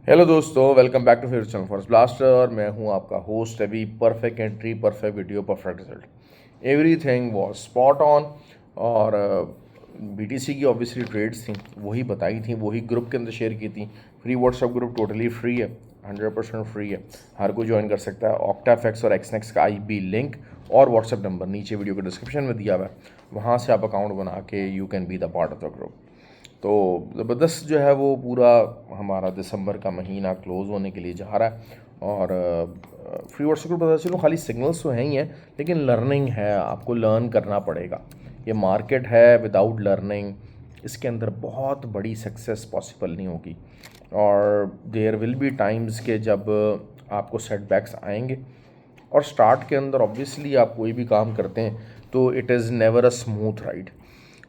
Hello दोस्तों, welcome back to favourite channel forest blaster. और मैं हूं आपका host Abhi. Perfect entry, perfect video, perfect result, everything was spot on. और BTC की ऑब्वियसली ट्रेड्स थी, वही बताई थी, वही ग्रुप के अंदर शेयर की थी। Free WhatsApp group totally free है, 100% फ्री है, हर कोई ज्वाइन कर सकता है। ऑक्टाफेक्स और एक्सनेक्स का आईबी लिंक और व्हाट्सएप नंबर नीचे वीडियो के डिस्क्रिप्शन में दिया हुआ है, वहाँ से आप अकाउंट बना के you can be the part of the group. तो ज़बरदस्त जो है वो पूरा हमारा दिसंबर का महीना क्लोज़ होने के लिए जा रहा है। और फ्री व्हाट्सएप ग्रुप पता चलो खाली सिग्नल्स तो हैं ही हैं, लेकिन लर्निंग है, आपको लर्न करना पड़ेगा। ये मार्केट है, विदाउट लर्निंग इसके अंदर बहुत बड़ी सक्सेस पॉसिबल नहीं होगी। और देयर विल बी टाइम्स के जब आपको सेटबैक्स आएंगे। और स्टार्ट के अंदर ऑब्वियसली आप कोई भी काम करते हैं तो it is never a smooth ride.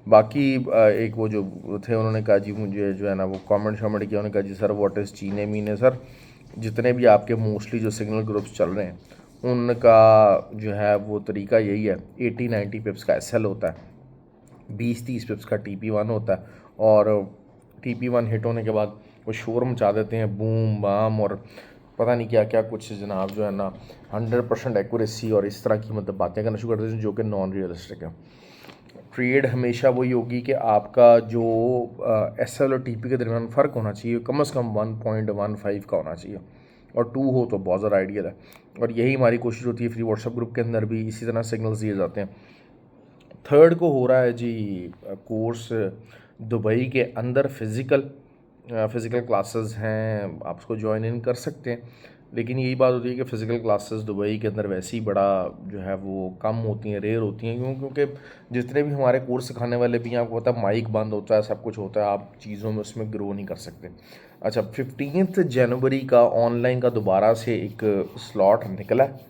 बाकी एक वो जो थे उन्होंने कहा जी, मुझे जो है ना वो कमेंट शमेंट किया, उन्होंने कहा जी सर व्हाट इज़ चीने मीने। सर जितने भी आपके मोस्टली जो सिग्नल ग्रुप्स चल रहे हैं उनका जो है वो तरीका यही है, 80-90 पिप्स का एसएल होता है, 20-30 पिप्स का टीपी 1 होता है। और टीपी 1 हिट होने के बाद वो शोर मचा देते हैं, बूम बाम और पता नहीं क्या क्या कुछ जनाब, जो है ना 100% एक्यूरेसी और इस तरह की मतलब बातें करना शुरू कर देते हैं जो कि नॉन रियलिस्टिक है। ट्रेड हमेशा वही होगी कि आपका जो एस एल और टी पी के दरमियान फ़र्क होना चाहिए कम से कम 1.15 का होना चाहिए, और 2 हो तो बहुत ज़्यादा आइडियल है। और यही हमारी कोशिश होती है, फ्री व्हाट्सएप ग्रुप के अंदर भी इसी तरह सिग्नल्स दिए जाते हैं। थर्ड को हो रहा है जी कोर्स दुबई के अंदर, फ़िज़िकल क्लासेस हैं, आप उसको ज्वाइन इन कर सकते हैं। लेकिन यही बात होती है कि फ़िज़िकल क्लासेस दुबई के अंदर वैसे ही बड़ा जो है वो कम होती हैं, रेयर होती हैं। क्योंकि जितने भी हमारे कोर्स सिखाने वाले भी हैं, आपको पता है माइक बंद होता है, सब कुछ होता है, आप चीज़ों में उसमें ग्रो नहीं कर सकते। अच्छा, 15 जनवरी का ऑनलाइन का दोबारा से एक स्लॉट निकला है,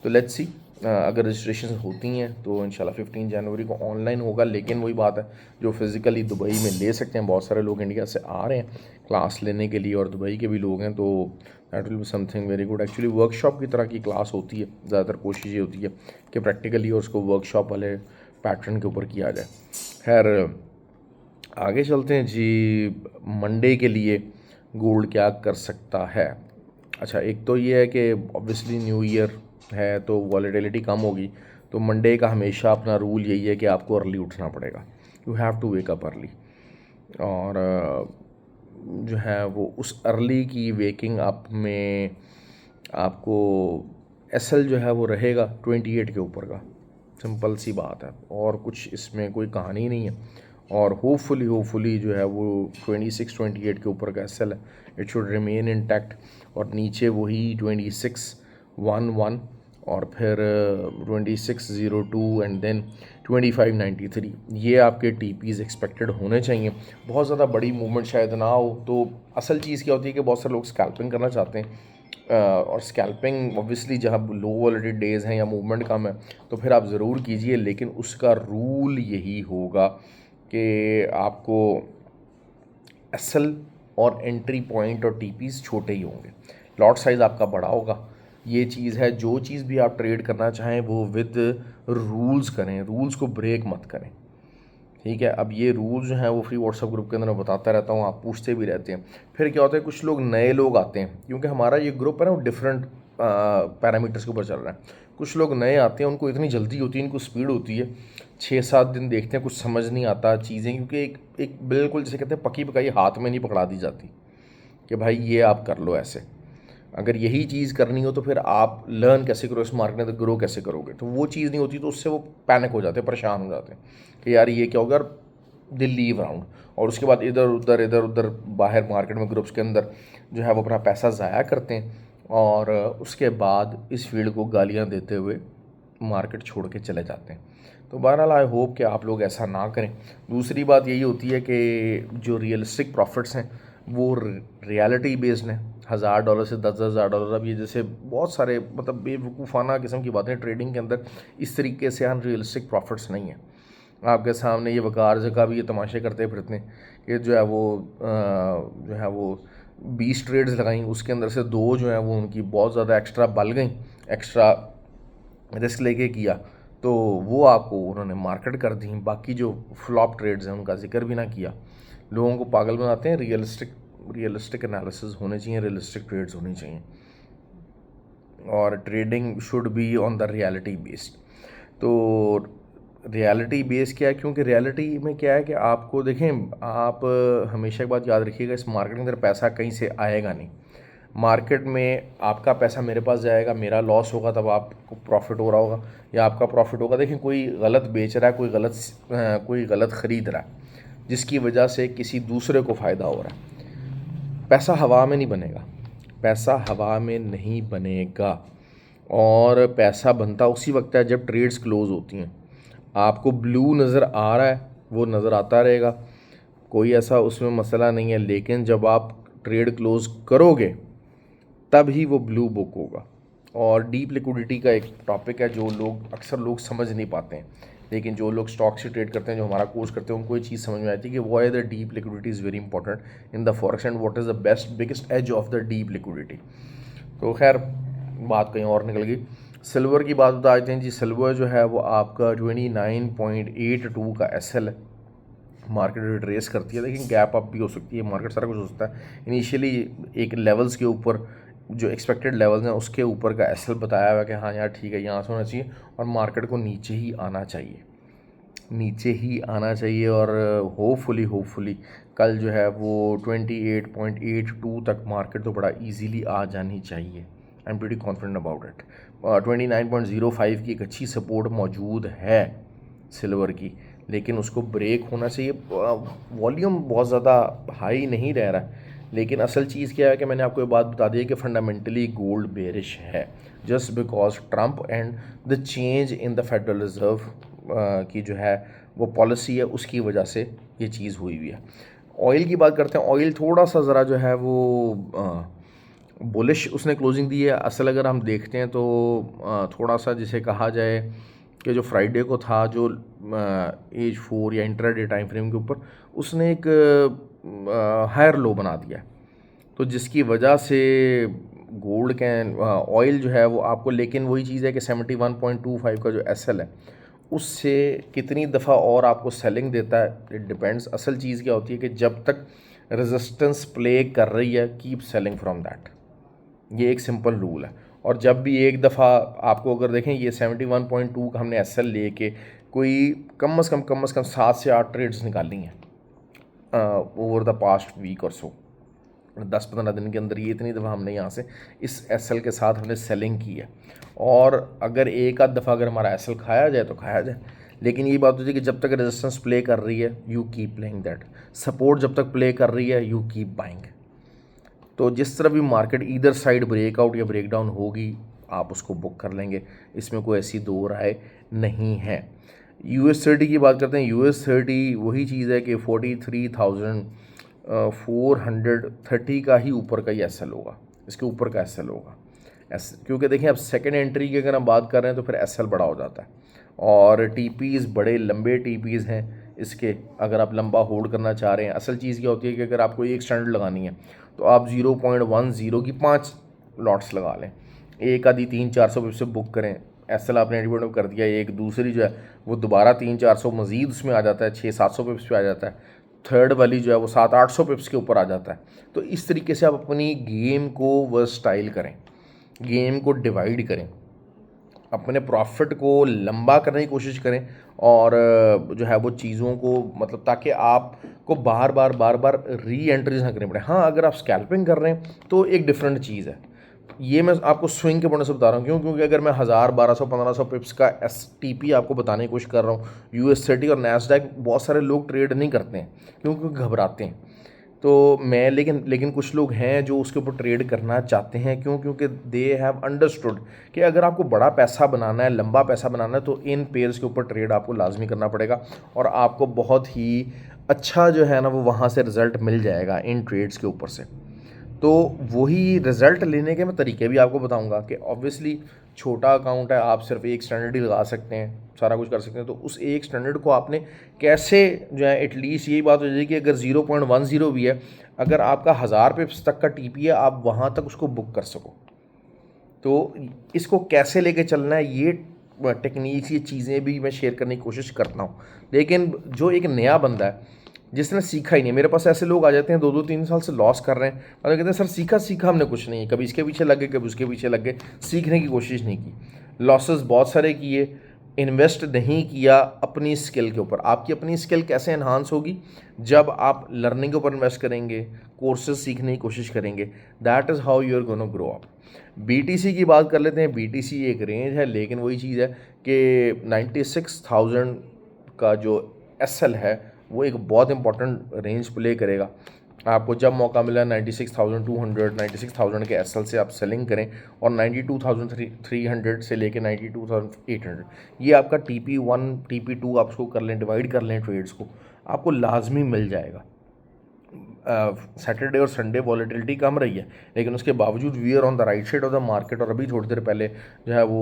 तो लेट्स सी अगर रजिस्ट्रेशन होती हैं तो इंशाल्लाह 15 जनवरी को ऑनलाइन होगा। लेकिन वही बात है, जो फिज़िकली दुबई में ले सकते हैं, बहुत सारे लोग इंडिया से आ रहे हैं क्लास लेने के लिए और दुबई के भी लोग हैं, तो that will be something very good. Actually workshop की तरह की क्लास होती है, ज़्यादातर कोशिश ये होती है कि प्रैक्टिकली और उसको वर्कशॉप वाले पैटर्न के ऊपर किया जाए। खैर आगे चलते हैं जी। मंडे के लिए गोल्ड क्या कर सकता है? अच्छा, एक तो ये है कि ऑब्वियसली न्यू ईयर है तो वॉलेटिलिटी कम होगी, तो मंडे का हमेशा अपना रूल यही है कि आपको अर्ली उठना पड़ेगा, you have to wake up early. और जो है वो उस अर्ली की वेकिंग अप में आपको एसएल जो है वो रहेगा 28 के ऊपर का, सिंपल सी बात है, और कुछ इसमें कोई कहानी नहीं है। और होपफुली जो है वो 26-28 के ऊपर का एसएल है, इट शुड रिमेन इंटैक्ट। और नीचे वही 2611 और फिर 2602 एंड देन 2593, ये आपके टीपीज़ एक्सपेक्टेड होने चाहिए। बहुत ज़्यादा बड़ी मूवमेंट शायद ना हो। तो असल चीज़ क्या होती है कि बहुत सारे लोग स्कैल्पिंग करना चाहते हैं, और स्कैल्पिंग ऑब्वियसली जहाँ लो वॉलेटिलिटी डेज़ हैं या मूवमेंट कम है तो फिर आप ज़रूर कीजिए, लेकिन उसका रूल यही होगा कि आपको एसएल और एंट्री पॉइंट और टीपीज़ छोटे ही होंगे, लॉट साइज़ आपका बड़ा होगा। ये चीज़ है, जो चीज़ भी आप ट्रेड करना चाहें वो विद रूल्स करें, रूल्स को ब्रेक मत करें, ठीक है। अब ये रूल्स जो हैं वो फ्री व्हाट्सएप ग्रुप के अंदर मैं बताता रहता हूँ, आप पूछते भी रहते हैं। फिर क्या होता है, कुछ लोग नए लोग आते हैं, क्योंकि हमारा ये ग्रुप है ना वो डिफरेंट पैरामीटर्स के ऊपर चल रहा है। कुछ लोग नए आते हैं, उनको इतनी जल्दी होती है, इनको स्पीड होती है, 6-7 दिन देखते हैं, कुछ समझ नहीं आता चीज़ें, क्योंकि एक एक बिल्कुल जैसे कहते हैं पकी पकाई हाथ में नहीं पकड़ा दी जाती कि भाई ये आप कर लो ऐसे। अगर यही चीज़ करनी हो तो फिर आप लर्न कैसे करो, इस मार्केट में तो ग्रो कैसे करोगे? तो वो चीज़ नहीं होती, तो उससे वो पैनिक हो जाते हैं, परेशान हो जाते हैं कि यार ये क्या होगा, दे लीव अराउंड। और उसके बाद इधर उधर बाहर मार्केट में ग्रुप्स के अंदर जो है वो अपना पैसा ज़ाया करते हैं, और उसके बाद इस फील्ड को गालियाँ देते हुए मार्केट छोड़ के चले जाते हैं। तो बहरहाल आई होप कि आप लोग ऐसा ना करें। दूसरी बात यही होती है कि जो रियलिस्टिक प्रॉफिट्स हैं वो रियलिटी बेस्ड हैं, $1000 से $10,000। अब ये जैसे बहुत सारे मतलब बेवकूफ़ाना किस्म की बातें ट्रेडिंग के अंदर, इस तरीके से अनरियलिस्टिक प्रॉफिट्स नहीं है। आपके सामने ये वकार जगह भी ये तमाशे करते फिरते हैं कि जो है वो जो है वो 20 ट्रेड्स लगाई, उसके अंदर से 2 जो है वो उनकी बहुत ज़्यादा एक्स्ट्रा बल गई, एक्स्ट्रा रिस्क लेके किया, तो वो आपको उन्होंने मार्केट कर दी। बाकी जो फ्लॉप ट्रेड्स हैं उनका जिक्र भी ना किया। लोगों को पागल बनाते हैं, रियलिस्टिक रियलिस्टिक एनालिसिस होने चाहिए, रियलिस्टिक ट्रेड्स होनी चाहिए, और trading should be on the reality based. तो रियलिटी बेस क्या है, क्योंकि रियलिटी में क्या है कि आपको देखें, आप हमेशा एक बात याद रखिएगा, इस मार्केट के अंदर पैसा कहीं से आएगा नहीं। मार्केट में आपका पैसा मेरे पास जाएगा, मेरा लॉस होगा, तब आपको प्रॉफिट हो रहा होगा, या आपका प्रॉफिट होगा। देखें, कोई गलत बेच रहा है, कोई गलत ख़रीद रहा है, जिसकी वजह से किसी दूसरे को फ़ायदा हो रहा है। पैसा हवा में नहीं बनेगा, पैसा हवा में नहीं बनेगा, और पैसा बनता उसी वक्त है जब ट्रेड्स क्लोज होती हैं। आपको ब्लू नज़र आ रहा है, वो नज़र आता रहेगा, कोई ऐसा उसमें मसला नहीं है, लेकिन जब आप ट्रेड क्लोज करोगे तब ही वो ब्लू बुक होगा। और डीप लिक्विडिटी का एक टॉपिक है जो अक्सर लोग समझ नहीं पाते हैं, लेकिन जो लोग स्टॉक से ट्रेड करते हैं, जो हमारा कोर्स करते हैं, उनको ये चीज़ समझ में आती है कि why the deep liquidity is very important in the forex and what is the biggest edge of the deep liquidity. तो खैर, बात कहीं और निकल गई। सिल्वर की बात बता देते हैं जी। सिल्वर जो है वो आपका 29.82 का एसएल है, मार्केट रिट्रेस करती है, लेकिन गैप अप भी हो सकती है, मार्केट सारा कुछ हो सकता है। इनिशियली एक लेवल्स के ऊपर, जो एक्सपेक्टेड लेवल्स हैं उसके ऊपर का एसएल बताया हुआ कि हाँ यार ठीक है, यहाँ से होना चाहिए, और मार्केट को नीचे ही आना चाहिए, नीचे ही आना चाहिए। और होपफुली कल जो है वो 28.82 तक मार्केट तो बड़ा इजीली आ जानी चाहिए। I am pretty confident about it. 29.05 की एक अच्छी सपोर्ट मौजूद है सिल्वर की, लेकिन उसको ब्रेक होना चाहिए। वॉल्यूम बहुत ज़्यादा हाई नहीं रह रहा है, लेकिन असल चीज़ क्या है कि मैंने आपको ये बात बता दी है कि फंडामेंटली गोल्ड बेरिश है, just because Trump and the change in the federal reserve की जो है वो पॉलिसी है, उसकी वजह से ये चीज़ हुई है। ऑयल की बात करते हैं। ऑयल थोड़ा सा ज़रा जो है वो बुलिश उसने क्लोजिंग दी है। असल अगर हम देखते हैं तो थोड़ा सा जिसे कहा जाए कि जो फ्राइडे को था, जो एज 4 या इंट्राडे टाइम फ्रेम के ऊपर, उसने एक हायर लो बना दिया, तो जिसकी वजह से गोल्ड कैन ऑयल जो है वो आपको, लेकिन वही चीज़ है कि 71.25 का जो एसएल है उससे कितनी दफ़ा और आपको सेलिंग देता है, इट डिपेंड्स। असल चीज़ क्या होती है कि जब तक रेजिस्टेंस प्ले कर रही है, कीप सेलिंग फ्रॉम दैट, ये एक सिंपल रूल है। और जब भी एक दफ़ा आपको अगर देखें, ये 71.2 का हमने एसएल लेके कोई कम से कम 7 से 8 ट्रेड्स निकाली हैं ओवर द पास्ट वीक और सो, 10-15 दिन के अंदर ये इतनी दफ़ा हमने यहाँ से इस एसएल के साथ हमने सेलिंग की है। और अगर एक आध दफ़ा अगर हमारा एसएल खाया जाए तो खाया जाए, लेकिन ये बात होती है कि जब तक रेजिस्टेंस प्ले कर रही है, you keep playing that. Support जब तक प्ले कर रही है, यू कीप बाइंग। तो जिस तरह भी मार्केट ईदर साइड ब्रेकआउट या ब्रेकडाउन होगी, आप उसको बुक कर लेंगे, इसमें कोई ऐसी दो राय नहीं है। US30 की बात करते हैं। US30 वही चीज़ है कि 43,430 का ही ऊपर का ही एसएल होगा, इसके ऊपर का एसएल होगा। क्योंकि देखें, अब सेकेंड एंट्री की अगर हम बात कर रहे हैं तो फिर एसएल बड़ा हो जाता है, और टीपीज़ बड़े लंबे टीपीज़ हैं इसके, अगर आप लंबा होल्ड करना चाह रहे हैं। असल चीज़ क्या होती है कि अगर आपको एक स्टैंडर्ड लगानी है तो आप 0.10 की 5 लॉट्स लगा लें, एक आधी 300-400 पिप से बुक करें। एसएल आपने एडिबोट कर दिया, एक दूसरी जो है वो दोबारा 300-400 मज़ीद उसमें आ जाता है, 600-700 पिप्स पे आ जाता है, थर्ड वाली जो है वो 700-800 पिप्स के ऊपर आ जाता है। तो इस तरीके से आप अपनी गेम को वर्सटाइल करें, गेम को डिवाइड करें, अपने प्रॉफिट को लंबा करने की कोशिश करें, और जो है वो चीज़ों को मतलब ताकि आपको बार बार री एंट्रीज ना करनी पड़े। हाँ, अगर आप स्कैल्पिंग कर रहे हैं तो एक डिफरेंट चीज़ है। ये मैं आपको स्विंग के पॉइंट से बता रहा हूँ, क्योंकि अगर मैं 1000, 1200, 1500 पिप्स का STP आपको बताने की कोशिश कर रहा हूँ, US30 और नैस्डैक बहुत सारे लोग ट्रेड नहीं करते हैं क्योंकि घबराते हैं। तो मैं लेकिन कुछ लोग हैं जो उसके ऊपर ट्रेड करना चाहते हैं, क्योंकि दे हैव अंडरस्टूड कि अगर आपको बड़ा पैसा बनाना है, लंबा पैसा बनाना है, तो इन पेयर्स के ऊपर ट्रेड आपको लाजमी करना पड़ेगा, और आपको बहुत ही अच्छा जो है ना वो वहाँ से रिज़ल्ट मिल जाएगा इन ट्रेड्स के ऊपर से। तो वही रिज़ल्ट लेने के मैं तरीके भी आपको बताऊंगा कि ऑब्वियसली छोटा अकाउंट है, आप सिर्फ एक स्टैंडर्ड ही लगा सकते हैं, सारा कुछ कर सकते हैं, तो उस एक स्टैंडर्ड को आपने कैसे जो है, एटलीस्ट यही बात हो जाएगी कि अगर 0.10 भी है, अगर आपका 1000 पिप्स तक का TP है, आप वहाँ तक उसको बुक कर सको। तो इसको कैसे लेके चलना है, ये टेक्निक्स, ये चीज़ें भी मैं शेयर करने की कोशिश करता हूँ। लेकिन जो एक नया बंदा है जिसने सीखा ही नहीं। मेरे पास ऐसे लोग आ जाते हैं 2-2 3 साल से लॉस कर रहे हैं, मतलब कहते हैं सर सीखा हमने कुछ नहीं, कभी इसके पीछे लग गए कभी उसके पीछे लग गए, सीखने की कोशिश नहीं की, लॉसेस बहुत सारे किए, इन्वेस्ट नहीं किया अपनी स्किल के ऊपर। आपकी अपनी स्किल कैसे एनहांस होगी? जब आप लर्निंग के ऊपर इन्वेस्ट करेंगे, कोर्सेज सीखने की कोशिश करेंगे, that is how you are gonna grow up. BTC की बात कर लेते हैं। बीटीसी एक रेंज है, लेकिन वही चीज़ है कि 96,000 का जो एसएल है वो एक बहुत इंपॉर्टेंट रेंज प्ले करेगा। आपको जब मौका मिला 96,200 96,000 के एसएल से आप सेलिंग करें, और 92,300 से लेके 92,800 ये आपका TP1 TP2 आप उसको कर लें, डिवाइड कर लें ट्रेड्स को, आपको लाजमी मिल जाएगा। सैटरडे और संडे वॉलेटिलिटी कम रही है, लेकिन उसके बावजूद we are on the right side of the market. और अभी थोड़ी देर पहले जो है वो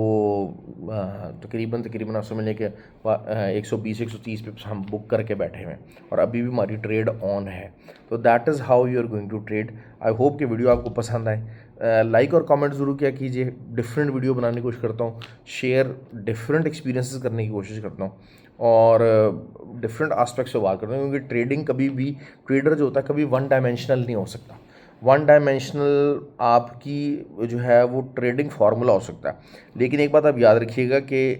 तकरीबन आप समझ लें कि 120-130 पिप्स हम बुक करके बैठे हुए हैं, और अभी भी हमारी ट्रेड ऑन है। तो that is how you are going to trade. I hope कि वीडियो आपको पसंद आए। लाइक और कमेंट ज़रूर किया कीजिए। डिफरेंट वीडियो बनाने की कोशिश करता हूँ, शेयर डिफरेंट एक्सपीरियंसेस करने की कोशिश करता हूँ, और डिफरेंट आस्पेक्ट से बात करते हैं, क्योंकि ट्रेडिंग कभी भी, ट्रेडर जो होता है कभी वन डायमेंशनल नहीं हो सकता। वन डायमेंशनल आपकी जो है वो ट्रेडिंग फार्मूला हो सकता है, लेकिन एक बात आप याद रखिएगा कि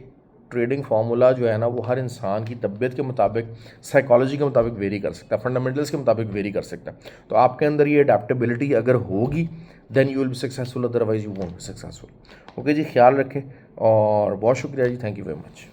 ट्रेडिंग फार्मूला जो है ना वो हर इंसान की तबीयत के मुताबिक, साइकोलॉजी के मुताबिक वेरी कर सकता है, फंडामेंटल्स के मुताबिक वेरी कर सकता है। तो आपके अंदर ये अडेप्टेबिलिटी अगर होगी then you will be successful, otherwise you won't be successful. Okay जी, ख्याल रखें और बहुत शुक्रिया जी, थैंक यू वेरी मच।